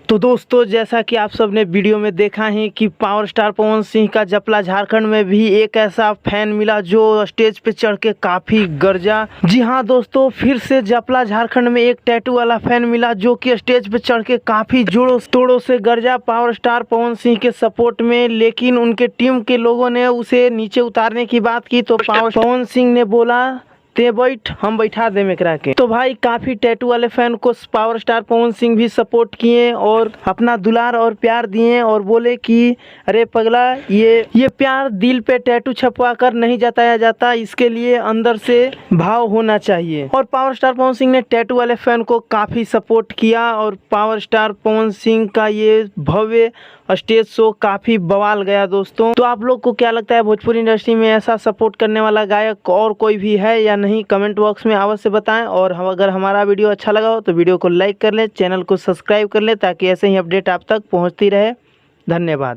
तो दोस्तों, जैसा कि आप सब ने वीडियो में देखा है कि पावर स्टार पवन सिंह का जपला झारखंड में भी एक ऐसा फैन मिला जो स्टेज पे चढ़ के काफी गरजा। जी हाँ दोस्तों, फिर से जपला झारखंड में एक टैटू वाला फैन मिला जो कि स्टेज पे चढ़ के काफी जोरों तोड़ों से गरजा पावर स्टार पवन सिंह के सपोर्ट में। लेकिन उनके टीम के लोगों ने उसे नीचे उतारने की बात की तो पवन सिंह ने बोला ते बैठ, हम बैठा दे एकरा के। तो भाई काफी टैटू वाले फैन को पावर स्टार पवन सिंह भी सपोर्ट किए और अपना दुलार और प्यार दिए और बोले कि अरे पगला, ये प्यार दिल पे टैटू छपवा कर नहीं जताया जाता, इसके लिए अंदर से भाव होना चाहिए। और पावर स्टार पवन सिंह ने टैटू वाले फैन को काफी सपोर्ट किया और पावर स्टार पवन सिंह का ये भव्य स्टेज शो काफी बवाल गया दोस्तों। तो आप लोग को क्या लगता है, भोजपुरी इंडस्ट्री में ऐसा सपोर्ट करने वाला गायक और कोई भी है या नहीं? कमेंट बॉक्स में अवश्य बताएं। और अगर हमारा वीडियो अच्छा लगा हो तो वीडियो को लाइक कर लें, चैनल को सब्सक्राइब कर लें ताकि ऐसे ही अपडेट आप तक पहुंचती रहे। धन्यवाद।